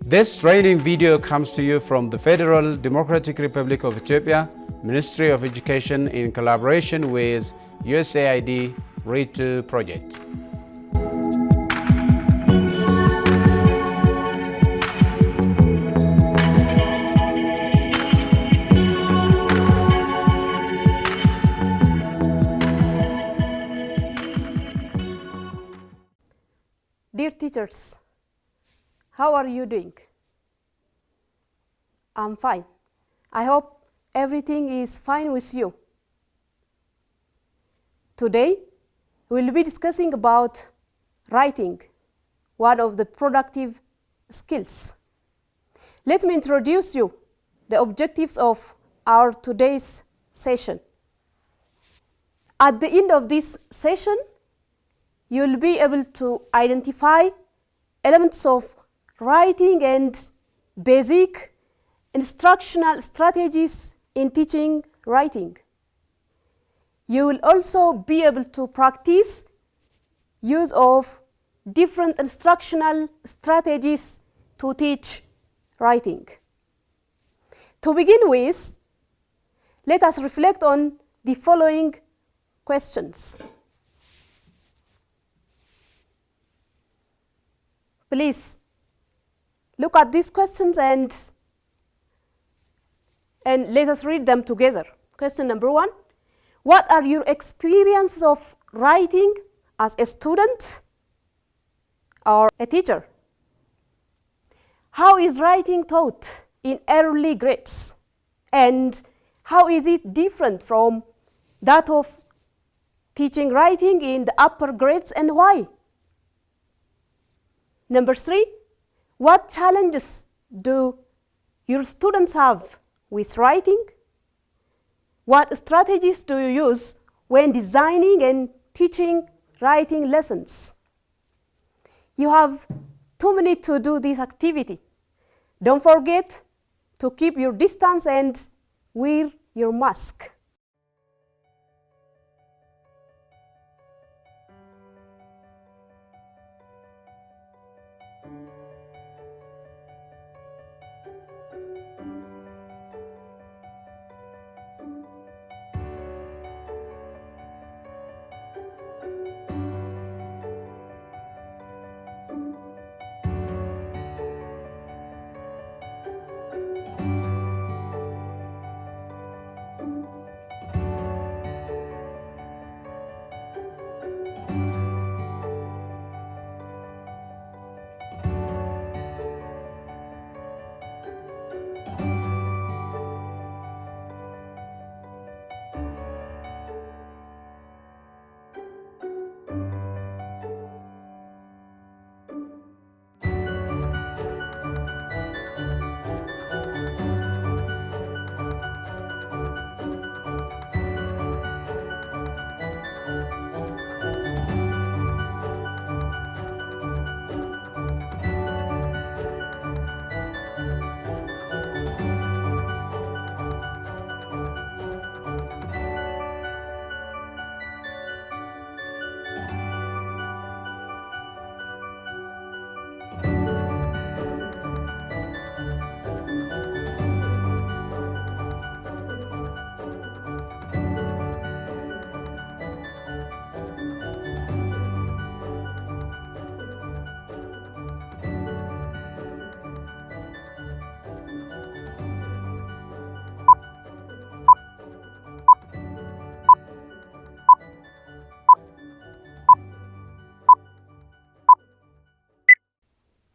This training video comes to you from the Federal Democratic Republic of Ethiopia, Ministry of Education in collaboration with USAID Read2 project. Dear teachers, how are you doing? I'm fine. I hope everything is fine with you. Today, we'll be discussing about writing, one of the productive skills. Let me introduce you the objectives of our today's session. At the end of this session, you'll be able to identify elements of writing and basic instructional strategies in teaching writing. You will also be able to practice use of different instructional strategies to teach writing. To begin with, let us reflect on the following questions. Please look at these questions and let us read them together. Question number 1, what are your experiences of writing as a student or a teacher? How is writing taught in early grades? And how is it different from that of teaching writing in the upper grades, and why? Number 3, what challenges do your students have with writing? What strategies do you use when designing and teaching writing lessons? You have 2 minutes to do this activity. Don't forget to keep your distance and wear your mask.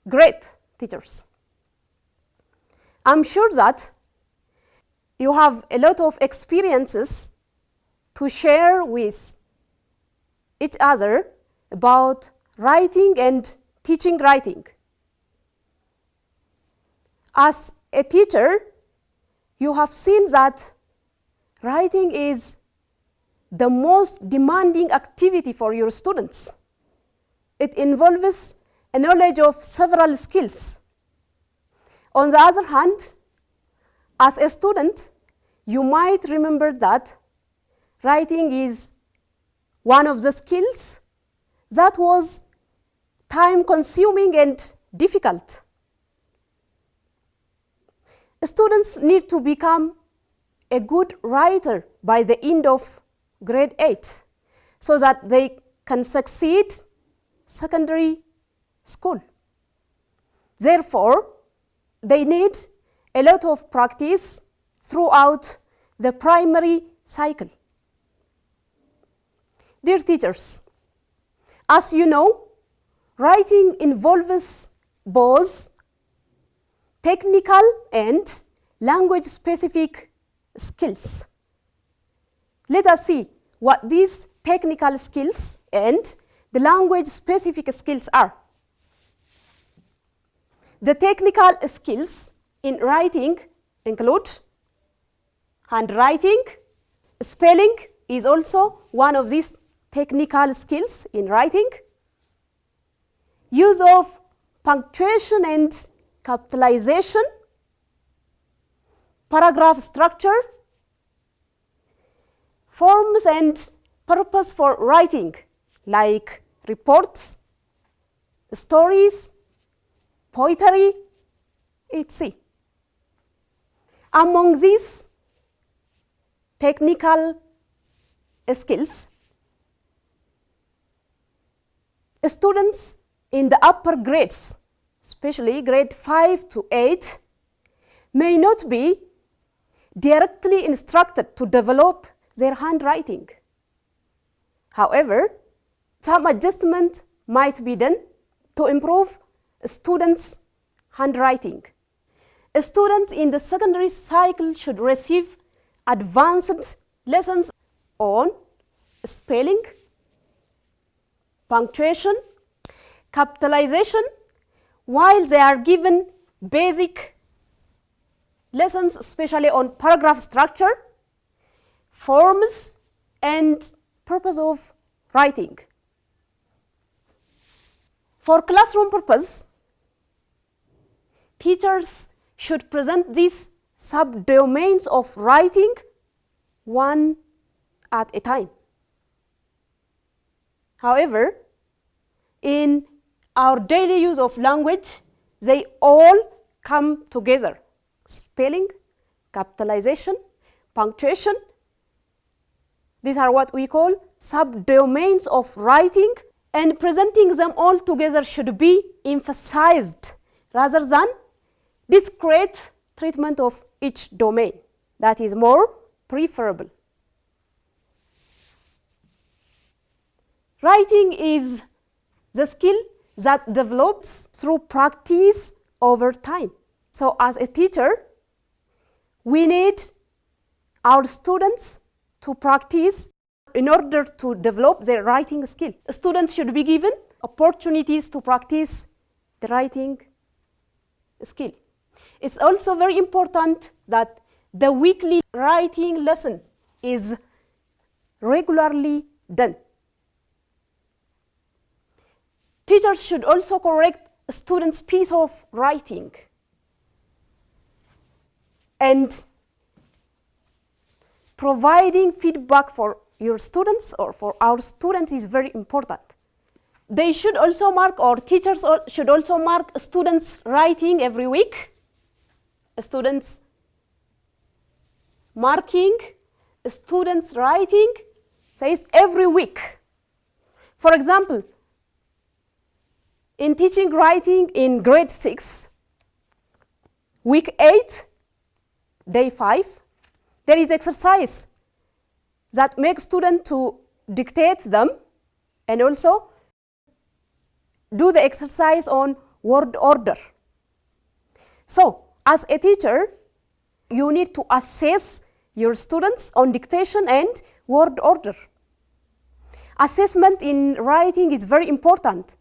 Great, teachers. I'm sure that you have a lot of experiences to share with each other about writing and teaching writing. As a teacher, you have seen that writing is the most demanding activity for your students. It involves a knowledge of several skills. On the other hand, as a student, you might remember that writing is one of the skills that was time-consuming and difficult. Students need to become a good writer by the end of grade 8 so that they can succeed secondary school. Therefore, they need a lot of practice throughout the primary cycle. Dear teachers, as you know, writing involves both technical and language-specific skills. Let us see what these technical skills and the language-specific skills are. The technical skills in writing include handwriting. Spelling is also one of these technical skills in writing. Use of punctuation and capitalization. Paragraph structure. Forms and purpose for writing, like reports, stories, poetry, etc. Among these technical skills, students in the upper grades, especially grade 5 to 8, may not be directly instructed to develop their handwriting. However, some adjustment might be done to improve students' handwriting. Students in the secondary cycle should receive advanced lessons on spelling, punctuation, capitalization, while they are given basic lessons, especially on paragraph structure, forms, and purpose of writing. For classroom purpose, teachers should present these subdomains of writing one at a time. However, in our daily use of language, they all come together. Spelling, capitalization, punctuation. These are what we call subdomains of writing, and presenting them all together should be emphasized rather than discrete treatment of each domain. That is more preferable. Writing is the skill that develops through practice over time. So as a teacher, we need our students to practice in order to develop their writing skill. Students should be given opportunities to practice the writing skill. It's also very important that the weekly writing lesson is regularly done. Teachers should also correct students' piece of writing. And providing feedback for your students or for our students is very important. They should also mark, or teachers should also mark students' writing every week. Students marking students' writing says every week. For example, in teaching writing in grade 6, week 8, day 5, there is exercise that makes students to dictate them and also do the exercise on word order. So, as a teacher, you need to assess your students on dictation and word order. Assessment in writing is very important,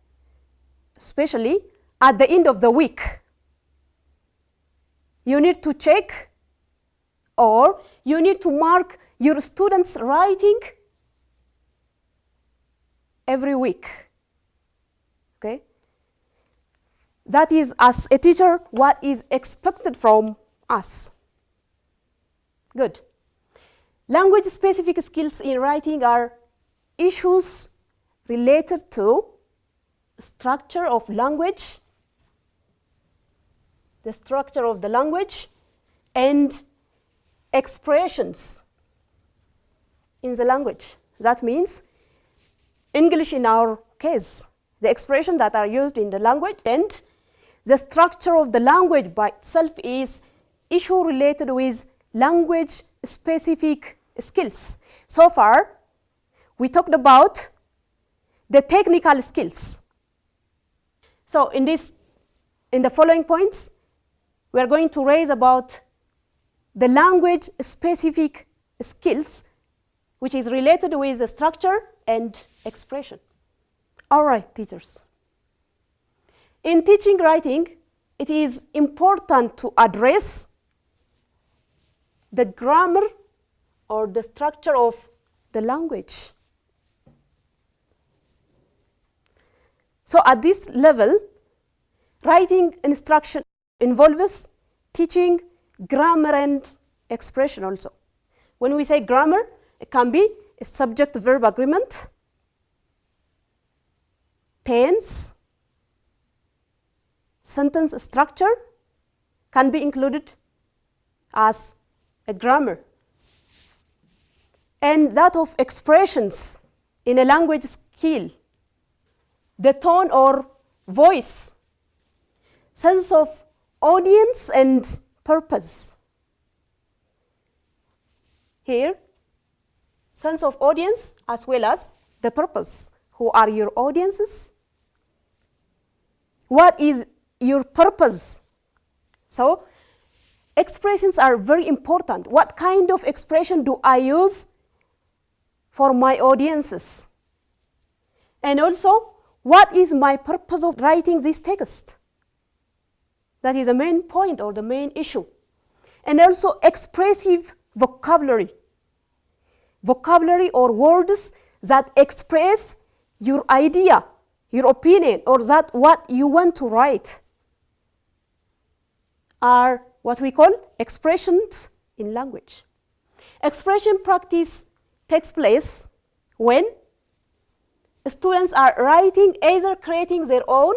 especially at the end of the week. You need to check or you need to mark your students' writing every week. Okay? That is, as a teacher, what is expected from us. Good. Language-specific skills in writing are issues related to structure of language, the structure of the language, and expressions in the language. That means English in our case, the expressions that are used in the language, and the structure of the language by itself is issue related with language specific skills. So far, we talked about the technical skills. So in the following points, we are going to raise about the language specific skills, which is related with the structure and expression. All right, teachers. In teaching writing, it is important to address the grammar or the structure of the language. So at this level, writing instruction involves teaching grammar and expression also. When we say grammar, it can be a subject-verb agreement, tense, sentence structure can be included as a grammar. And that of expressions in a language skill, the tone or voice, sense of audience and purpose. Here, sense of audience as well as the purpose. Who are your audiences? What is your purpose? So, expressions are very important. What kind of expression do I use for my audiences? And also, what is my purpose of writing this text? That is the main point or the main issue. And also expressive vocabulary. Vocabulary or words that express your idea, your opinion, or that what you want to write are what we call expressions in language. Expression practice takes place when students are writing, either creating their own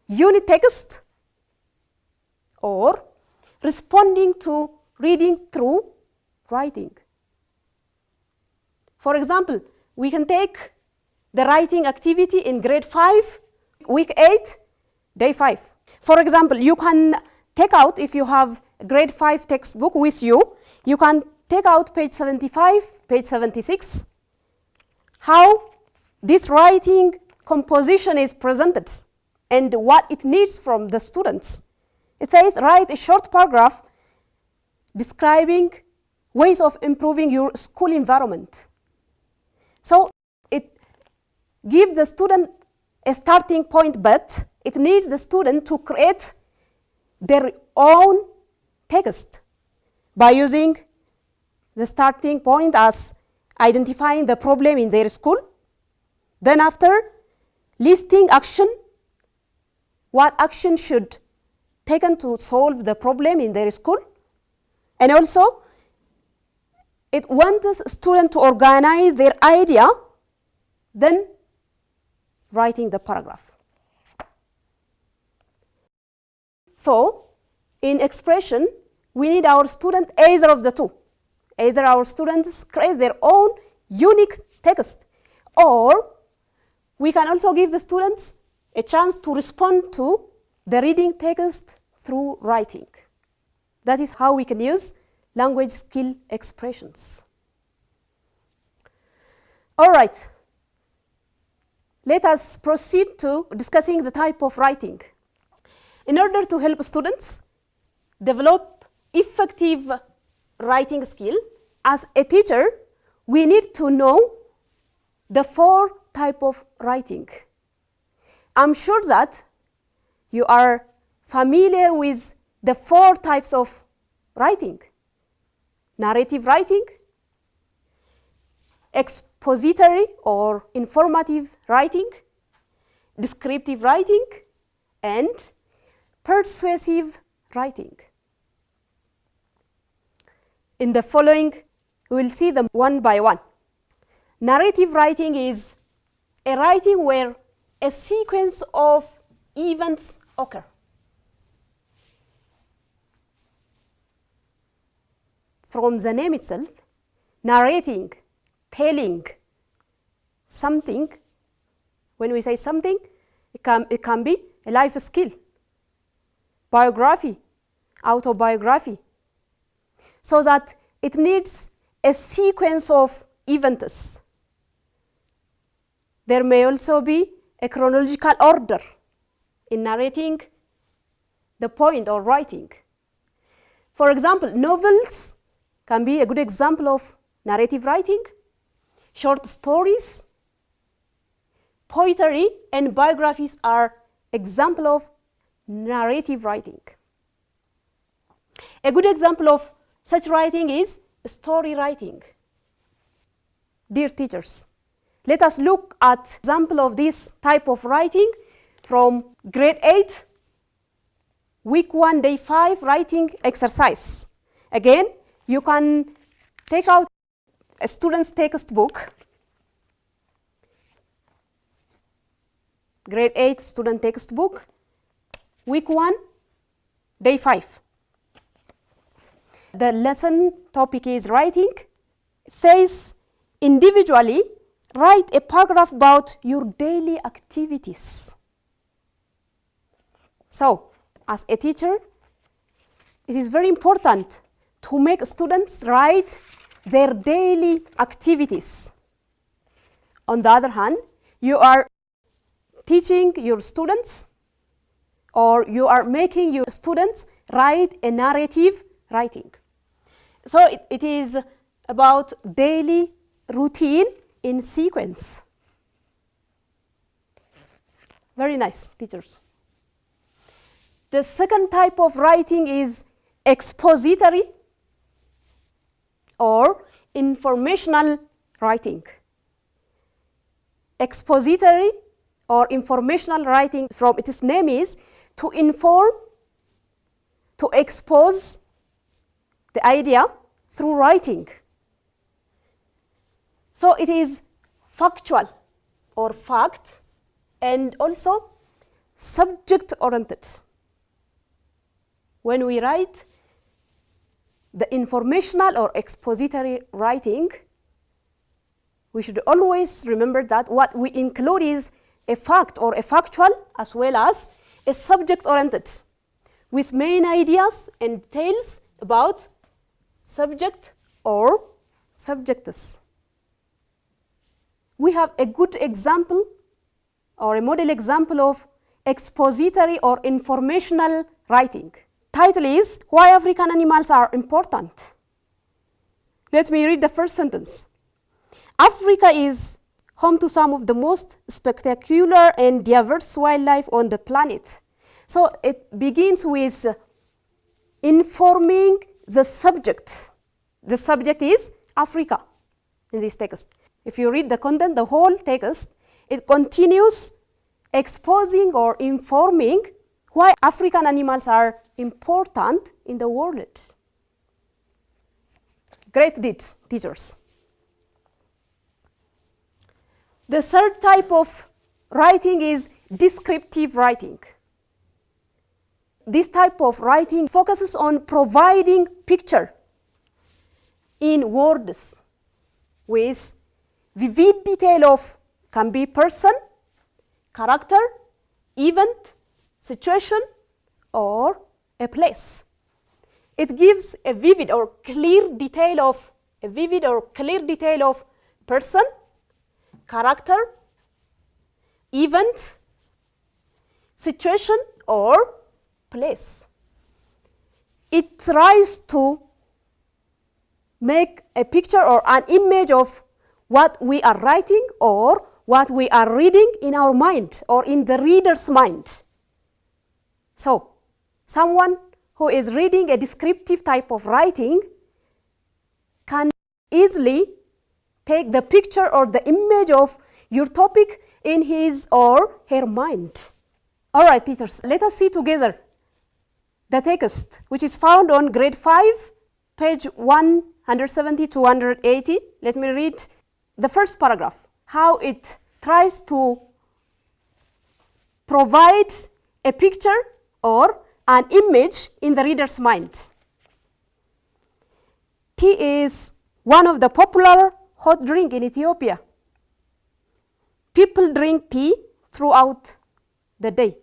unit text or responding to reading through writing. For example, we can take the writing activity in grade 5, week 8, day 5. For example, you can take out, if you have a grade 5 textbook with you, you can take out page 75, page 76, how this writing composition is presented and what it needs from the students. It says, write a short paragraph describing ways of improving your school environment. So it gives the student a starting point, but it needs the student to create their own text by using the starting point as identifying the problem in their school. Then after, listing action, what action should taken to solve the problem in their school. And also, it wants students to organize their idea, then writing the paragraph. So, in expression, we need our student either of the two. Either our students create their own unique text, or we can also give the students a chance to respond to the reading text through writing. That is how we can use language skill expressions. All right. Let us proceed to discussing the type of writing. In order to help students develop effective writing skill, as a teacher, we need to know the 4 types of writing. I'm sure that you are familiar with the 4 types of writing: narrative writing, expository or informative writing, descriptive writing, and persuasive writing. In the following, we will see them one by one. Narrative writing is a writing where a sequence of events occur. from the name itself, narrating, telling something. When we say something, it can be a life skill, biography, autobiography, so that it needs a sequence of events. There may also be a chronological order in narrating the point or writing. For example, novels can be a good example of narrative writing, short stories, poetry, and biographies are examples of narrative writing. A good example of such writing is story writing. Dear teachers, let us look at example of this type of writing from grade 8, week 1, day 5 writing exercise. Again, you can take out a student's textbook, grade 8 student textbook, week 1, day 5. The lesson topic is writing. It says, individually, write a paragraph about your daily activities. So, as a teacher, it is very important to make students write their daily activities. On the other hand, you are teaching your students, or you are making your students write a narrative writing. So it is about daily routine in sequence. Very nice, teachers. The second type of writing is expository or informational writing. Expository or informational writing, from its name, is to inform, to expose the idea through writing. So it is factual or fact, and also subject-oriented. When we write the informational or expository writing, we should always remember that what we include is a fact or a factual, as well as a subject-oriented, with main ideas and details about subject or subjects. We have a good example or a model example of expository or informational writing. Title is, Why African Animals Are Important. Let me read the first sentence. Africa is home to some of the most spectacular and diverse wildlife on the planet. So it begins with informing the subject. The subject is Africa in this text. If you read the content, the whole text, it continues exposing or informing why African animals are important in the world. Great deed, teachers. The third type of writing is descriptive writing. This type of writing focuses on providing picture in words with vivid detail of, can be person, character, event, situation, or a place. It gives a vivid or clear detail of person, character, event, situation, or place. It tries to make a picture or an image of what we are writing or what we are reading in our mind or in the reader's mind. So, someone who is reading a descriptive type of writing can easily take the picture or the image of your topic in his or her mind. All right, teachers, let us see together the text, which is found on grade 5, page 170 to 180. Let me read the first paragraph, how it tries to provide a picture or an image in the reader's mind. tea is one of the popular hot drink in Ethiopia. People drink tea throughout the day.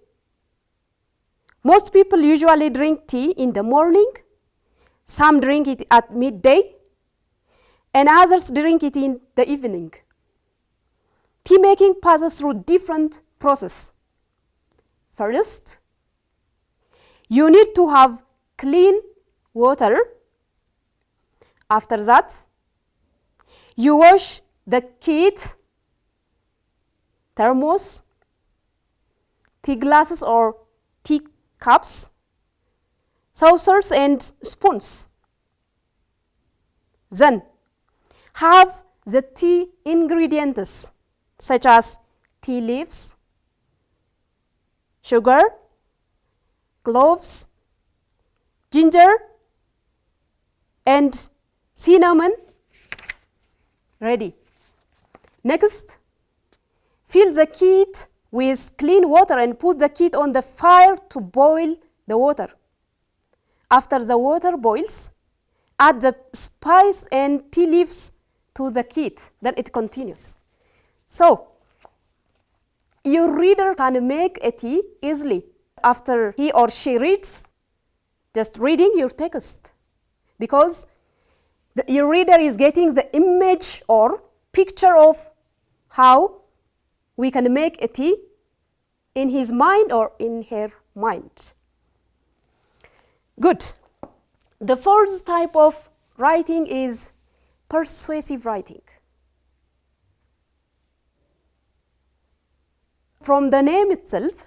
Most people usually drink tea in the morning. Some drink it at midday, and others drink it in the evening. Tea making passes through different processes. First, you need to have clean water. After that, you wash the kit, thermos, tea glasses or tea cups, saucers and spoons. Then, have the tea ingredients such as tea leaves, sugar, cloves, ginger, and cinnamon ready. Next, fill the kit with clean water and put the kit on the fire to boil the water. After the water boils, add the spice and tea leaves to the kit. Then it continues. So, your reader can make a tea easily after he or she reads, just reading your text, because your reader is getting the image or picture of how we can make a tea in his mind or in her mind. Good. The fourth type of writing is persuasive writing. From the name itself,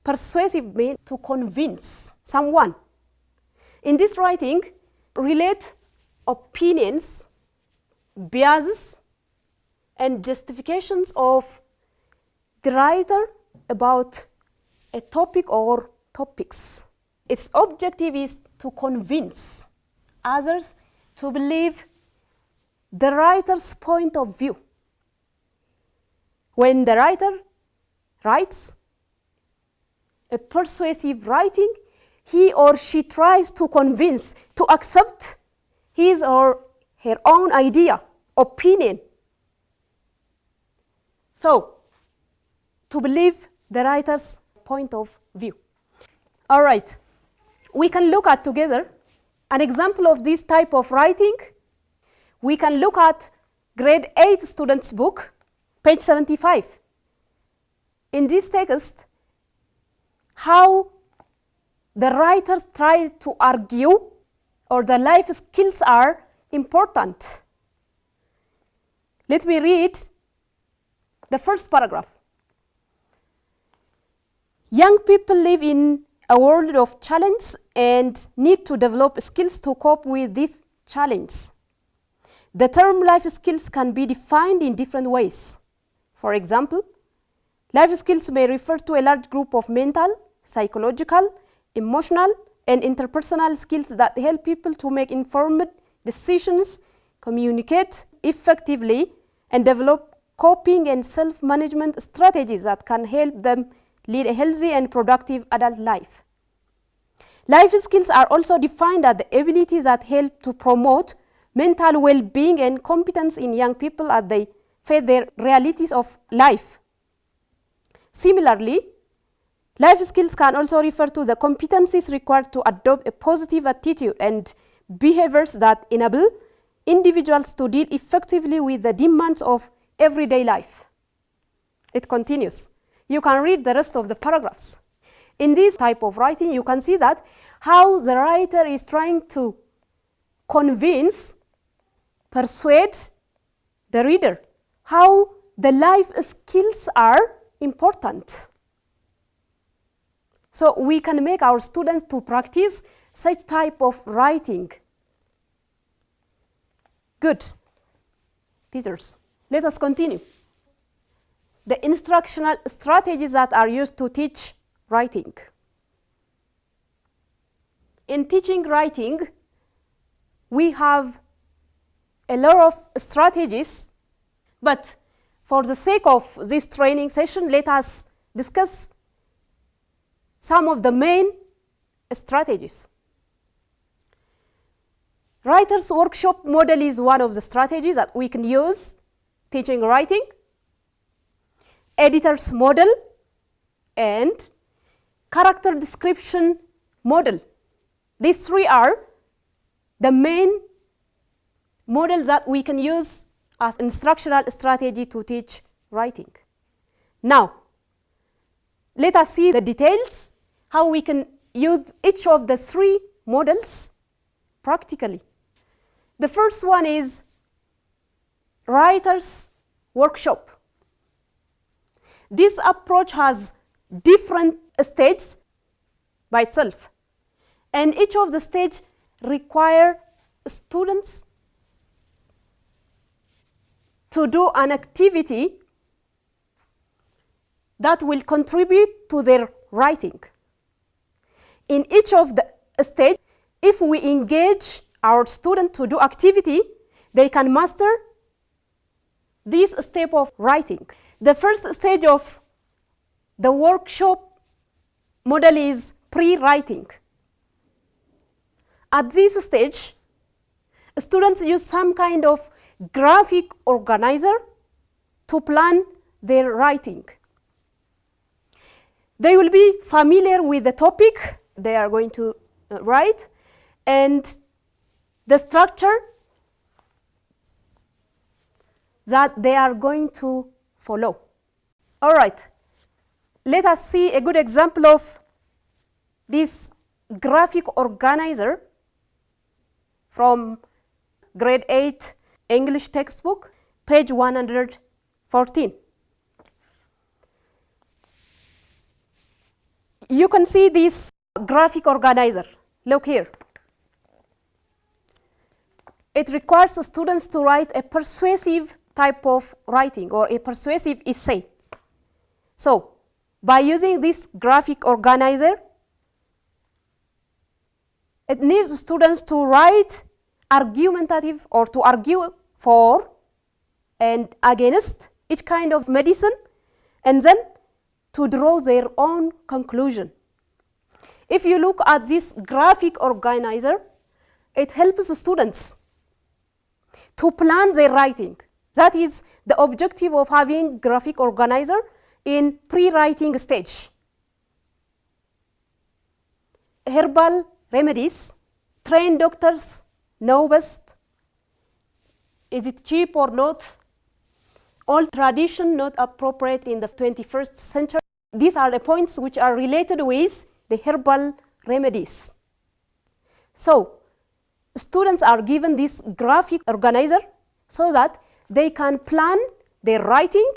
persuasive means to convince someone. In this writing, relate opinions, biases, and justifications of the writer about a topic or topics. Its objective is to convince others to believe the writer's point of view. When the writer writes a persuasive writing, he or she tries to convince, to accept his or her own idea, opinion. So, to believe the writer's point of view. All right, we can look at together an example of this type of writing. We can look at grade 8 students' book, page 75. In this text, how the writers try to argue or the life skills are important. Let me read the first paragraph. Young people live in a world of challenge and need to develop skills to cope with this challenge. The term life skills can be defined in different ways. For example, life skills may refer to a large group of mental, psychological, emotional, and interpersonal skills that help people to make informed decisions, communicate effectively, and develop coping and self-management strategies that can help them lead a healthy and productive adult life. Life skills are also defined as the abilities that help to promote mental well-being and competence in young people as they face their realities of life. Similarly, life skills can also refer to the competencies required to adopt a positive attitude and behaviors that enable individuals to deal effectively with the demands of everyday life. It continues. You can read the rest of the paragraphs. In this type of writing, you can see that how the writer is trying to convince, persuade the reader, how the life skills are important. So we can make our students to practice such type of writing. Good. Teachers, let us continue. The instructional strategies that are used to teach writing. In teaching writing, we have a lot of strategies, but for the sake of this training session, let us discuss some of the main strategies. Writer's workshop model is one of the strategies that we can use teaching writing. Editor's model and character description model. These three are the main models that we can use as instructional strategy to teach writing. Now, let us see the details, how we can use each of the three models practically. The first one is writer's workshop. This approach has different stages by itself, and each of the stages require students to do an activity that will contribute to their writing. In each of the stages, if we engage our student to do activity, they can master this step of writing. The first stage of the workshop model is pre-writing. At this stage, students use some kind of graphic organizer to plan their writing. They will be familiar with the topic they are going to write and the structure that they are going to follow. All right, let us see a good example of this graphic organizer from grade 8 English textbook, page 114. You can see this graphic organizer. Look here. It requires the students to write a persuasive type of writing or a persuasive essay. So, by using this graphic organizer, it needs students to write argumentative or to argue for and against each kind of medicine and then to draw their own conclusion. If you look at this graphic organizer, it helps the students to plan their writing. That is the objective of having graphic organizer in pre-writing stage. Herbal remedies, trained doctors know best. Is it cheap or not? Old tradition not appropriate in the 21st century. These are the points which are related with the herbal remedies. So, students are given this graphic organizer so that they can plan their writing.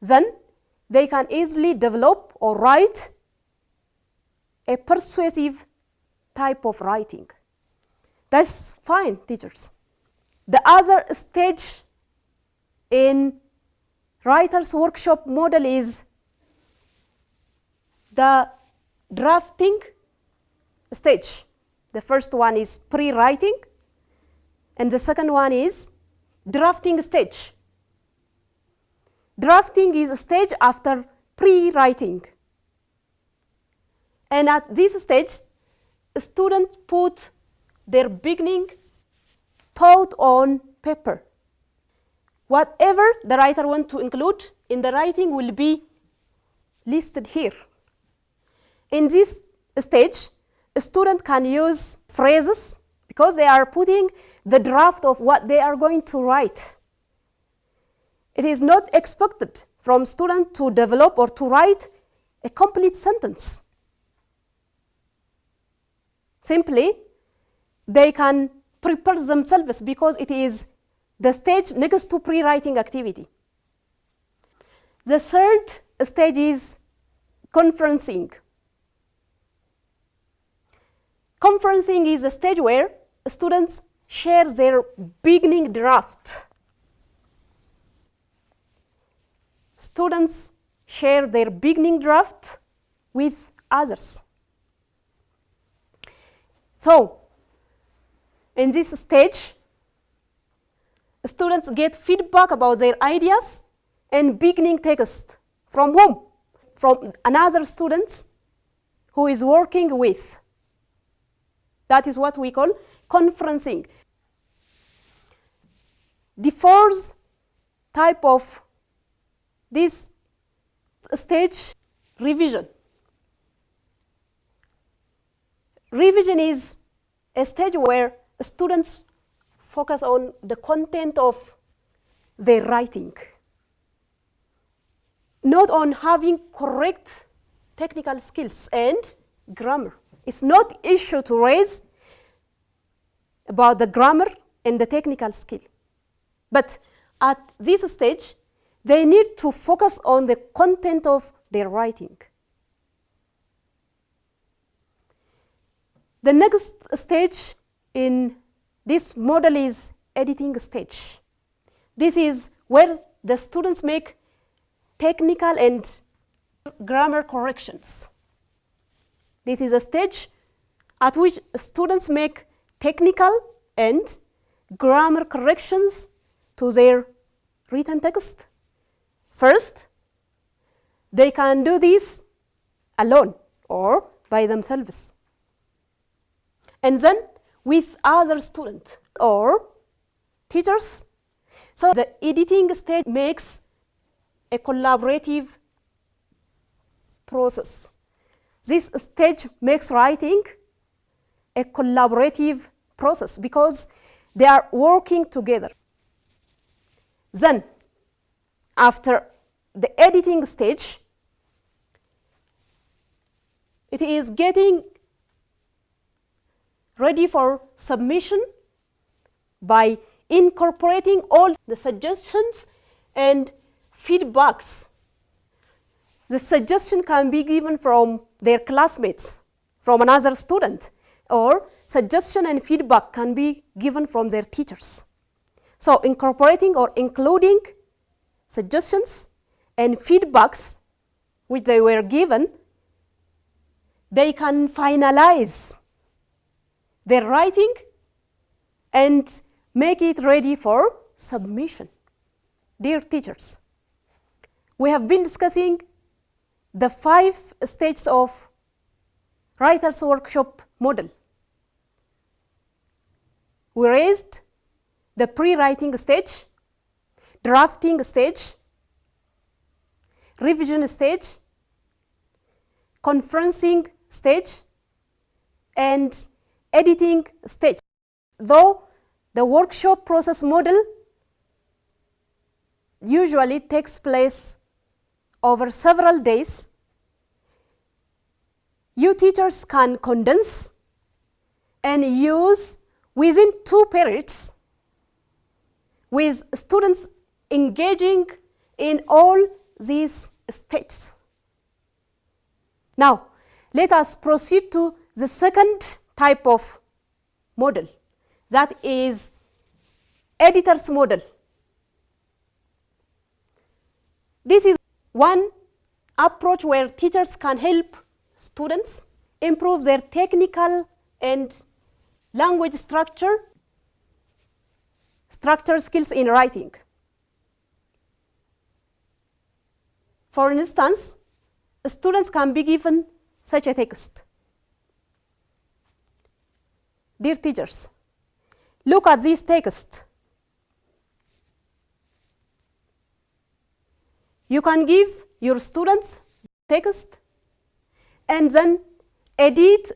Then they can easily develop or write a persuasive type of writing. That's fine, teachers. The other stage in writer's workshop model is the drafting stage. The first one is pre-writing, and the second one is drafting stage. Drafting is a stage after pre-writing. And at this stage, students put their beginning thought on paper. Whatever the writer wants to include in the writing will be listed here. In this stage, a student can use phrases because they are putting the draft of what they are going to write. It is not expected from students to develop or to write a complete sentence. Simply, they can prepare themselves because it is the stage next to pre-writing activity. The third stage is conferencing. Conferencing is a stage where students share their beginning draft. Students share their beginning draft with others. So, in this stage, students get feedback about their ideas and beginning text. From whom? From another student who is working with. That is what we call conferencing. The fourth type of this stage, revision. Revision is a stage where students focus on the content of their writing, not on having correct technical skills and grammar. It's not issue to raise about the grammar and the technical skill. But at this stage, they need to focus on the content of their writing. The next stage in this model is editing stage. This is where the students make technical and grammar corrections. This is a stage at which students make technical and grammar corrections to their written text. First, they can do this alone or by themselves. And then with other students or teachers. So the editing stage makes a collaborative process. This stage makes writing a collaborative process because they are working together. Then, after the editing stage, it is getting ready for submission by incorporating all the suggestions and feedbacks. The suggestion can be given from their classmates, from another student, or suggestion and feedback can be given from their teachers. So incorporating or including suggestions and feedbacks which they were given, they can finalize their writing and make it ready for submission. Dear teachers, we have been discussing the 5 stages of Writer's Workshop model. We raised the pre-writing stage, drafting stage, revision stage, conferencing stage, and editing stage. Though the workshop process model usually takes place over several days, you teachers can condense and use within 2 periods with students engaging in all these stages. Now, let us proceed to the second type of model, that is editor's model. This is one approach where teachers can help students improve their technical and language structure skills in writing. For instance, students can be given such a text. Dear teachers, look at this text. You can give your students text and then edit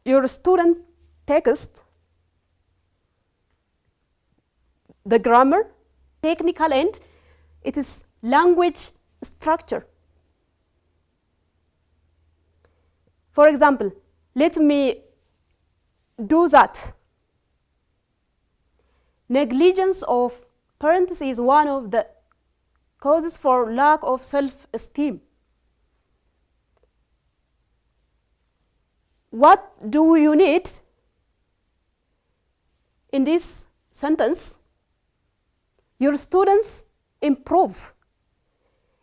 your student text, the grammar, technical, and it is language structure. For example, let me do that. Negligence of parents is one of the causes for lack of self-esteem. What do you need in this sentence? Your students improve.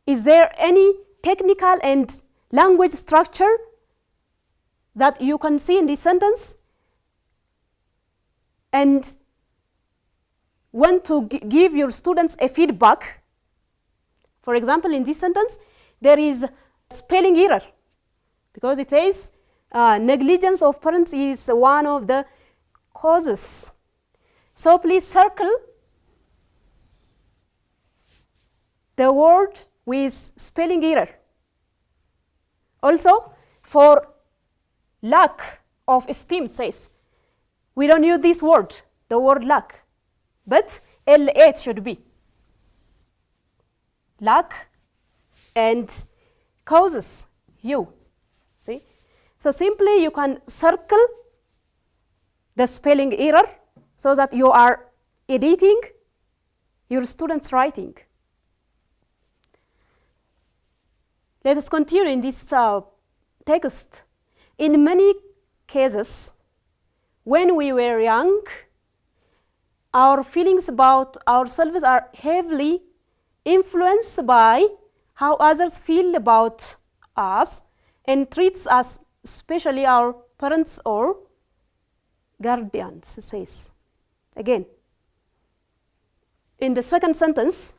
Is there any technical and language structure that you can see in this sentence? And want to give your students a feedback. For example, in this sentence, there is a spelling error because it says negligence of parents is one of the causes. So please circle the word with spelling error. Also, for lack of esteem says, we don't use this word, the word lack, but LH should be. Lack and causes, you, see? So simply you can circle the spelling error so that you are editing your students' writing. Let us continue in this text. In many cases, when we were young, our feelings about ourselves are heavily influenced by how others feel about us and treats us, especially our parents or guardians, says. Again, in the second sentence,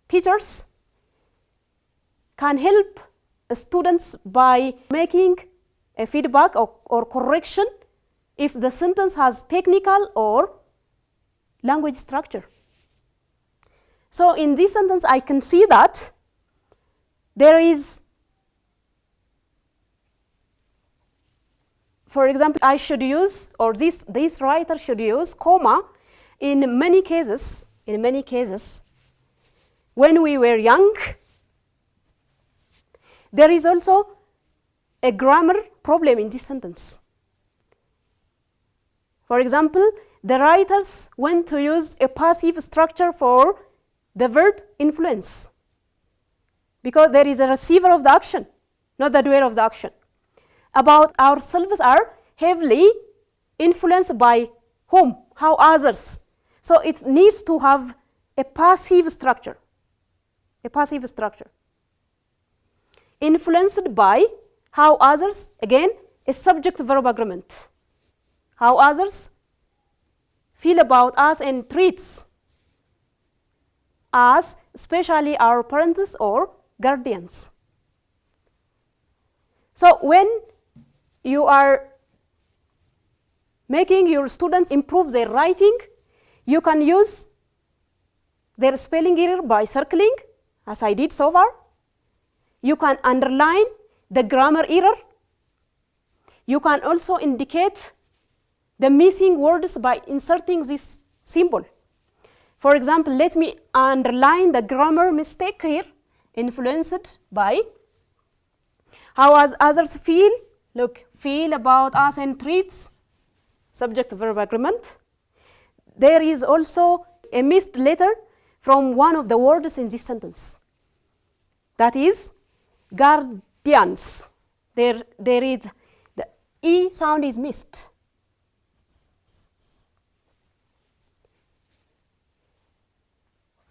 teachers can help students by making a feedback or correction if the sentence has technical or language structure. So in this sentence, I can see that there is, for example, I should use, or this writer should use comma in many cases, when we were young. There is also a grammar problem in this sentence. For example, the writers want to use a passive structure for the verb influence because there is a receiver of the action, not the doer of the action. About ourselves are heavily influenced by whom? How others. So it needs to have a passive structure. A passive structure. Influenced by how others, again, a subject-verb agreement. How others feel about us and treats us, especially our parents or guardians. So when you are making your students improve their writing, you can use their spelling error by circling, as I did so far. You can underline the grammar error. You can also indicate the missing words by inserting this symbol. For example, let me underline the grammar mistake here, influenced by how others feel. Look, feel about us and treats, subject-verb agreement. There is also a missed letter from one of the words in this sentence. That is guardians. There is the E sound is missed.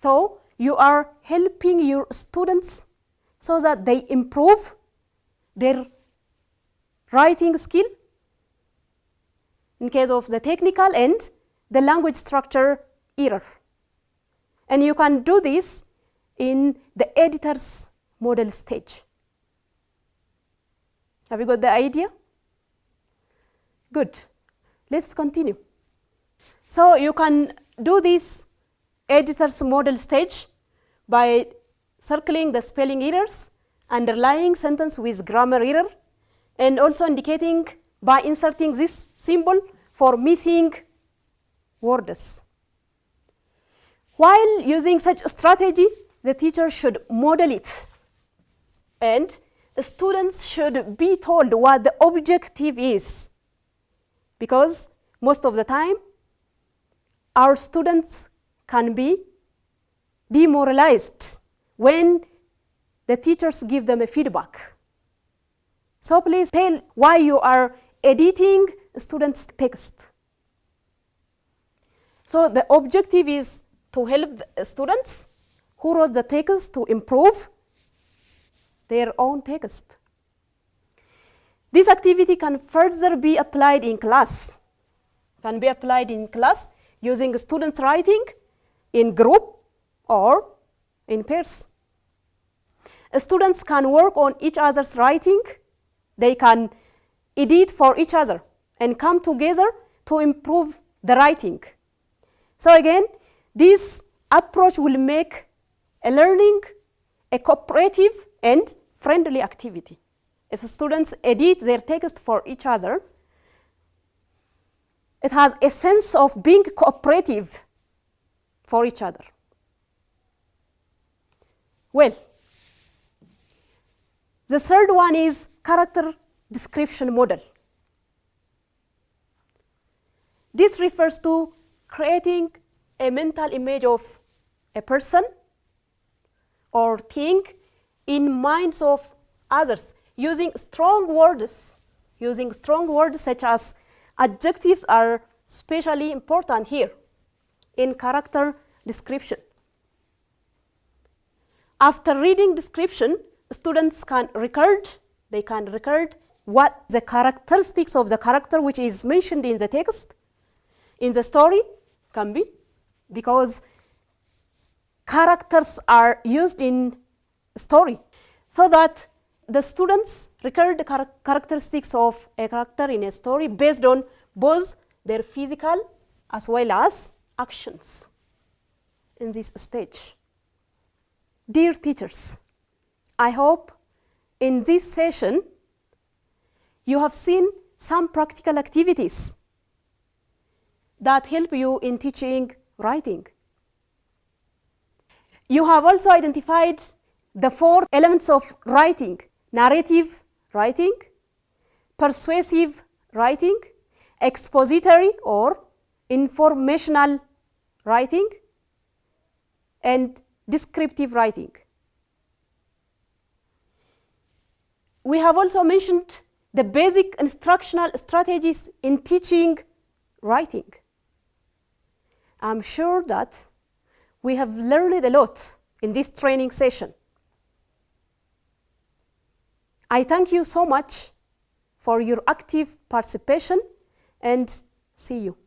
So you are helping your students so that they improve their writing skill in case of the technical and the language structure error. And you can do this in the editor's model stage. Have you got the idea? Good. Let's continue. So you can do this editor's model stage by circling the spelling errors, underlying sentence with grammar error, and also indicating by inserting this symbol for missing words. While using such a strategy, the teacher should model it, and the students should be told what the objective is, because most of the time our students can be demoralized when the teachers give them a feedback. So please tell why you are editing students' text. So the objective is to help the students who wrote the text to improve their own text. This activity can further be applied in class. Can be applied in class using students' writing in group or in pairs. Students can work on each other's writing. They can edit for each other and come together to improve the writing. So again, this approach will make a learning a cooperative and friendly activity. If students edit their text for each other, it has a sense of being cooperative for each other. Well, the third one is character description model. This refers to creating a mental image of a person or thing in minds of others using strong words. Using strong words such as adjectives are especially important here in character description. After reading description, students can record what the characteristics of the character which is mentioned in the text, in the story can be, because characters are used in story, so that the students record the characteristics of a character in a story based on both their physical as well as actions in this stage. Dear teachers, I hope in this session you have seen some practical activities that help you in teaching writing. You have also identified the 4 elements of writing: narrative writing, persuasive writing, expository or informational writing, and descriptive writing. We have also mentioned the basic instructional strategies in teaching writing. I'm sure that we have learned a lot in this training session. I thank you so much for your active participation and see you.